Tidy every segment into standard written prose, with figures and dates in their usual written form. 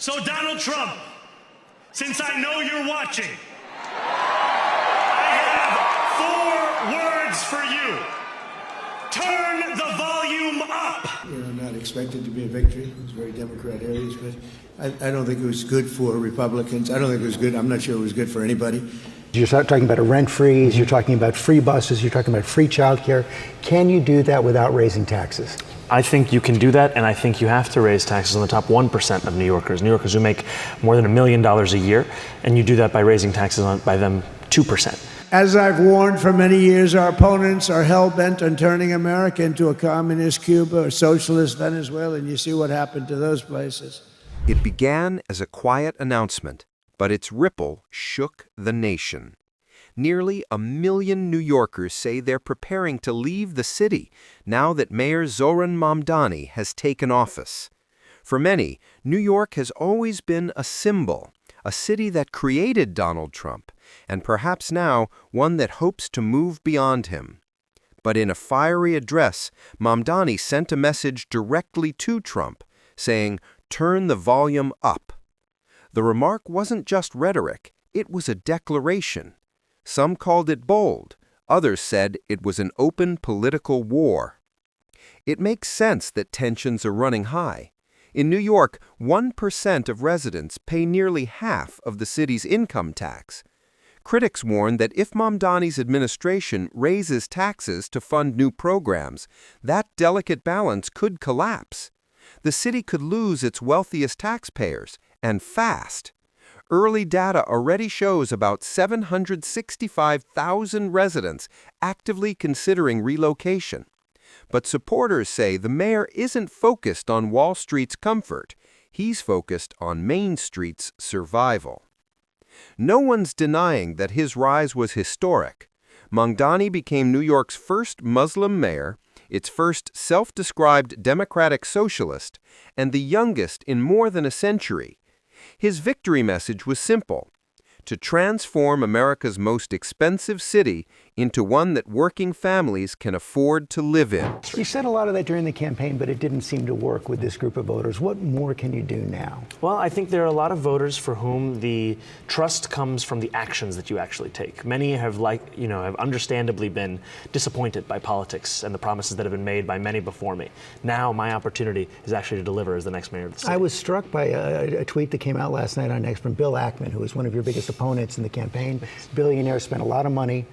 So Donald Trump, since I know you're watching, I have 4 words for you. Turn the volume up. Not expected to be a victory. It was very Democrat areas, but I don't think it was good for Republicans. I don't think it was good. I'm not sure it was good for anybody. You're talking about a rent freeze, you're talking about free buses, you're talking about free childcare. Can you do that without raising taxes? I think you can do that, and I think you have to raise taxes on the top 1% of New Yorkers who make more than $1 million a year, and you do that by raising taxes by them 2%. As I've warned for many years, our opponents are hell-bent on turning America into a communist Cuba or socialist Venezuela, and you see what happened to those places. It began as a quiet announcement, but its ripple shook the nation. Nearly 1 million New Yorkers say they're preparing to leave the city now that Mayor Zoran Mamdani has taken office. For many, New York has always been a symbol, a city that created Donald Trump, and perhaps now one that hopes to move beyond him. But in a fiery address, Mamdani sent a message directly to Trump, saying, "Turn the volume up." The remark wasn't just rhetoric, it was a declaration. Some called it bold, others said it was an open political war. It makes sense that tensions are running high. In New York, 1% of residents pay nearly half of the city's income tax. Critics warn that if Mamdani's administration raises taxes to fund new programs, that delicate balance could collapse. The city could lose its wealthiest taxpayers, and fast. Early data already shows about 765,000 residents actively considering relocation. But supporters say the mayor isn't focused on Wall Street's comfort. He's focused on Main Street's survival. No one's denying that his rise was historic. Mamdani became New York's first Muslim mayor, its first self-described democratic socialist, and the youngest in more than a century. His victory message was simple: to transform America's most expensive city into one that working families can afford to live in. You said a lot of that during the campaign, but it didn't seem to work with this group of voters. What more can you do now? Well, I think there are a lot of voters for whom the trust comes from the actions that you actually take. Many have have understandably been disappointed by politics and the promises that have been made by many before me. Now my opportunity is actually to deliver as the next mayor of the city. I was struck by a tweet that came out last night on X from Bill Ackman, who was one of your biggest opponents in the campaign. Billionaire, spent a lot of money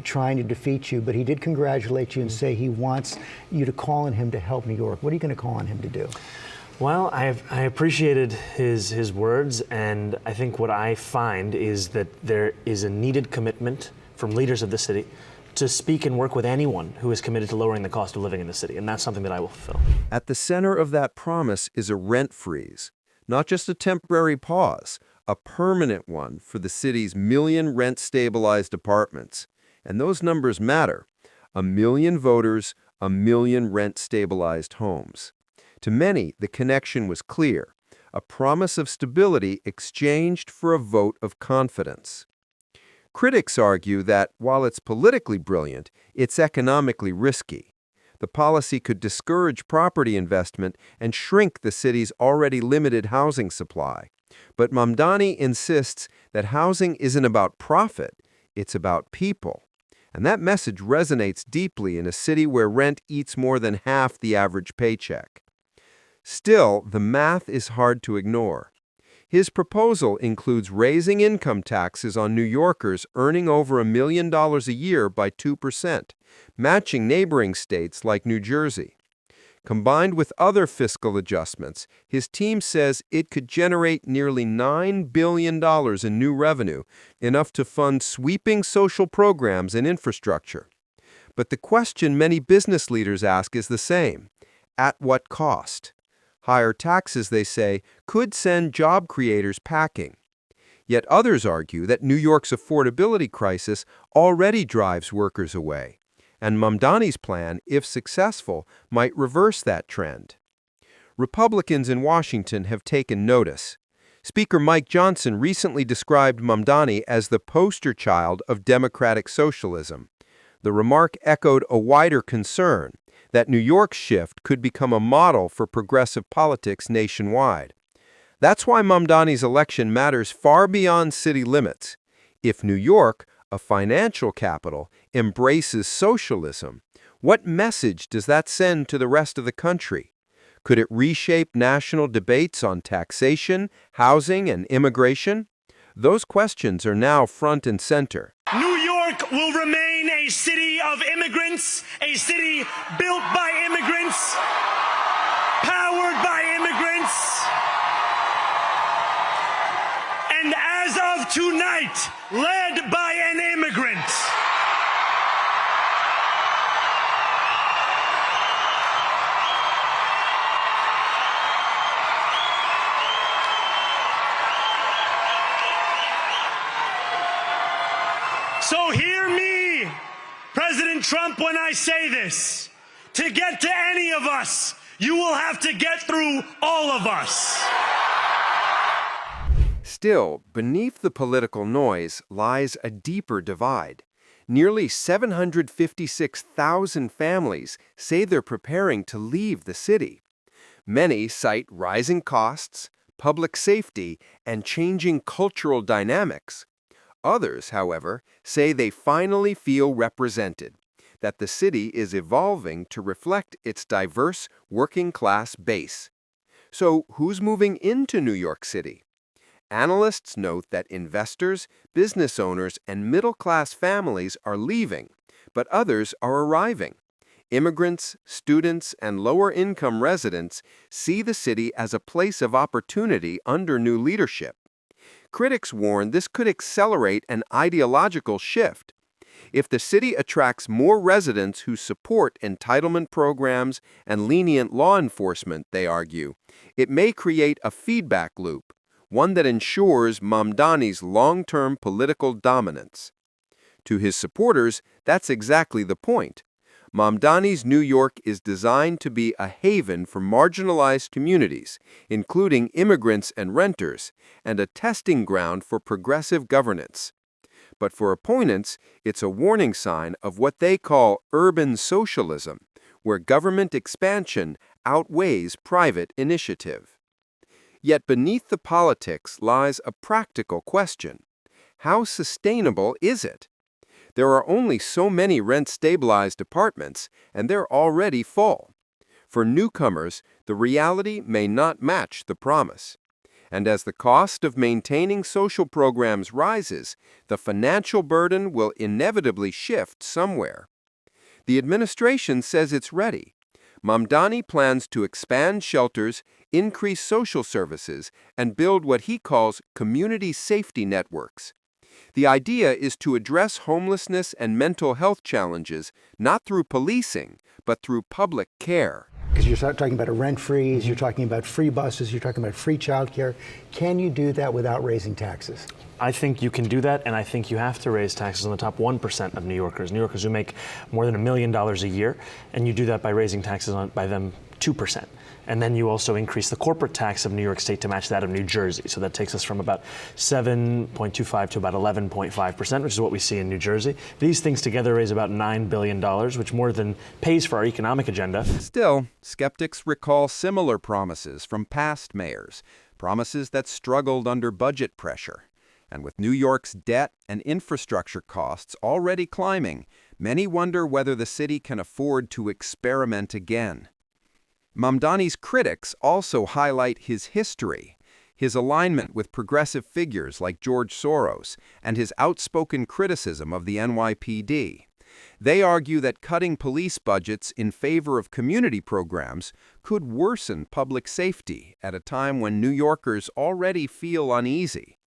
trying to defeat you, but he did congratulate you and say he wants you to call on him to help New York. What are you going to call on him to do? Well, I appreciated his words, and I think what I find is that there is a needed commitment from leaders of the city to speak and work with anyone who is committed to lowering the cost of living in the city, and that's something that I will fulfill. At the center of that promise is a rent freeze, not just a temporary pause, a permanent one for the city's 1 million rent-stabilized apartments. And those numbers matter. 1 million voters, 1 million rent-stabilized homes. To many, the connection was clear: a promise of stability exchanged for a vote of confidence. Critics argue that, while it's politically brilliant, it's economically risky. The policy could discourage property investment and shrink the city's already limited housing supply. But Mamdani insists that housing isn't about profit, it's about people. And that message resonates deeply in a city where rent eats more than half the average paycheck. Still, the math is hard to ignore. His proposal includes raising income taxes on New Yorkers earning over $1 million a year by 2%, matching neighboring states like New Jersey. Combined with other fiscal adjustments, his team says it could generate nearly $9 billion in new revenue, enough to fund sweeping social programs and infrastructure. But the question many business leaders ask is the same: at what cost? Higher taxes, they say, could send job creators packing. Yet others argue that New York's affordability crisis already drives workers away. And Mamdani's plan, if successful, might reverse that trend. Republicans in Washington have taken notice. Speaker Mike Johnson recently described Mamdani as the poster child of democratic socialism. The remark echoed a wider concern that New York's shift could become a model for progressive politics nationwide. That's why Mamdani's election matters far beyond city limits. If New York, a financial capital, embraces socialism, what message does that send to the rest of the country? Could it reshape national debates on taxation, housing, and immigration? Those questions are now front and center. New York will remain a city of immigrants, a city built by immigrants, powered by immigrants, and as of tonight, led by an immigrant. So hear me, President Trump, when I say this. To get to any of us, you will have to get through all of us. Still, beneath the political noise lies a deeper divide. Nearly 756,000 families say they're preparing to leave the city. Many cite rising costs, public safety, and changing cultural dynamics. Others, however, say they finally feel represented, that the city is evolving to reflect its diverse working-class base. So who's moving into New York City? Analysts note that investors, business owners, and middle-class families are leaving, but others are arriving. Immigrants, students, and lower-income residents see the city as a place of opportunity under new leadership. Critics warn this could accelerate an ideological shift. If the city attracts more residents who support entitlement programs and lenient law enforcement, they argue, it may create a feedback loop, one that ensures Mamdani's long-term political dominance. To his supporters, that's exactly the point. Mamdani's New York is designed to be a haven for marginalized communities, including immigrants and renters, and a testing ground for progressive governance. But for opponents, it's a warning sign of what they call urban socialism, where government expansion outweighs private initiative. Yet beneath the politics lies a practical question. How sustainable is it? There are only so many rent-stabilized apartments, and they're already full. For newcomers, the reality may not match the promise. And as the cost of maintaining social programs rises, the financial burden will inevitably shift somewhere. The administration says it's ready. Mamdani plans to expand shelters, increase social services, and build what he calls community safety networks. The idea is to address homelessness and mental health challenges not through policing, but through public care. Because you're talking about a rent freeze, you're talking about free buses, you're talking about free childcare. Can you do that without raising taxes? I think you can do that, and I think you have to raise taxes on the top 1% of New Yorkers who make more than $1 million a year, and you do that by raising taxes by them 2%. And then you also increase the corporate tax of New York State to match that of New Jersey. So that takes us from about 7.25 to about 11.5%, which is what we see in New Jersey. These things together raise about $9 billion, which more than pays for our economic agenda. Still, skeptics recall similar promises from past mayors, promises that struggled under budget pressure. And with New York's debt and infrastructure costs already climbing, many wonder whether the city can afford to experiment again. Mamdani's critics also highlight his history, his alignment with progressive figures like George Soros, and his outspoken criticism of the NYPD. They argue that cutting police budgets in favor of community programs could worsen public safety at a time when New Yorkers already feel uneasy.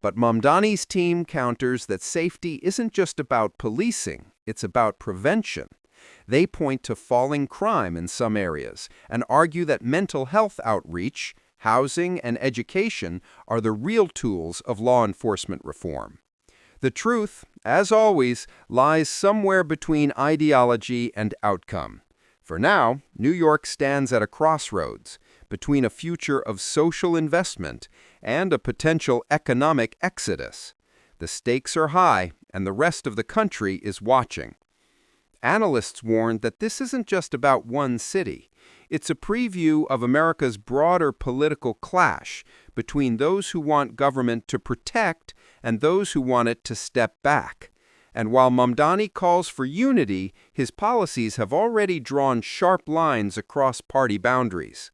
But Mamdani's team counters that safety isn't just about policing, it's about prevention. They point to falling crime in some areas and argue that mental health outreach, housing, and education are the real tools of law enforcement reform. The truth, as always, lies somewhere between ideology and outcome. For now, New York stands at a crossroads between a future of social investment and a potential economic exodus. The stakes are high, and the rest of the country is watching. Analysts warn that this isn't just about one city. It's a preview of America's broader political clash between those who want government to protect and those who want it to step back. And while Mamdani calls for unity, his policies have already drawn sharp lines across party boundaries.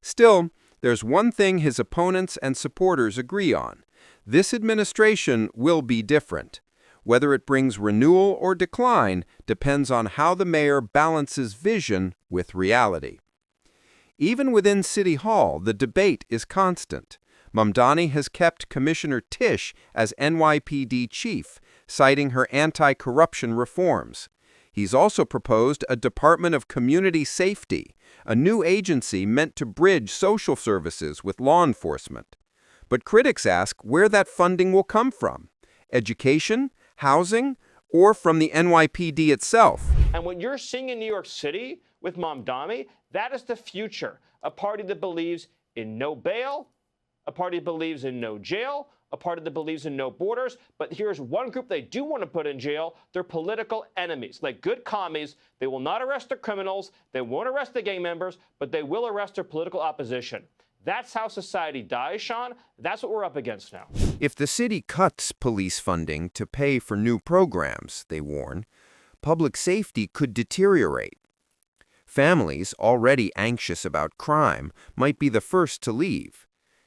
Still, there's one thing his opponents and supporters agree on. This administration will be different. Whether it brings renewal or decline depends on how the mayor balances vision with reality. Even within City Hall, the debate is constant. Mamdani has kept Commissioner Tisch as NYPD chief, citing her anti-corruption reforms. He's also proposed a Department of Community Safety, a new agency meant to bridge social services with law enforcement. But critics ask where that funding will come from: education, housing, or from the NYPD itself. And what you're seeing in New York City with Mamdani, that is the future. A party that believes in no bail, a party that believes in no jail, a party that believes in no borders. But here's one group they do want to put in jail: their political enemies. Like good commies, they will not arrest their criminals, they won't arrest the gang members, but they will arrest their political opposition. That's how society dies, Sean. That's what we're up against now. If the city cuts police funding to pay for new programs, they warn, public safety could deteriorate. Families, already anxious about crime, might be the first to leave.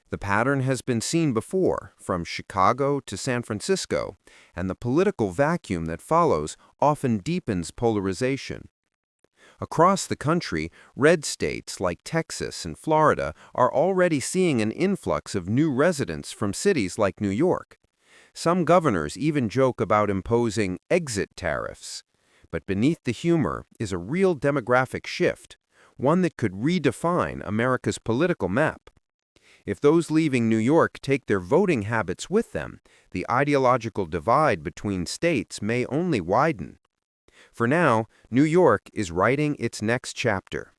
The pattern has been seen before, from Chicago to San Francisco, and the political vacuum that follows often deepens polarization. Across the country, red states like Texas and Florida are already seeing an influx of new residents from cities like New York. Some governors even joke about imposing exit tariffs. But beneath the humor is a real demographic shift, one that could redefine America's political map. If those leaving New York take their voting habits with them, the ideological divide between states may only widen. For now, New York is writing its next chapter.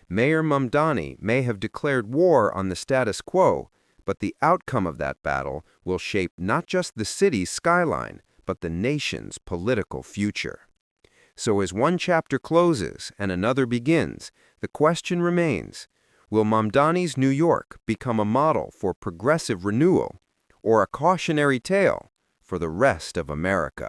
Mayor Mamdani may have declared war on the status quo, but the outcome of that battle will shape not just the city's skyline, but the nation's political future. So as one chapter closes and another begins, the question remains: will Mamdani's New York become a model for progressive renewal, or a cautionary tale for the rest of America?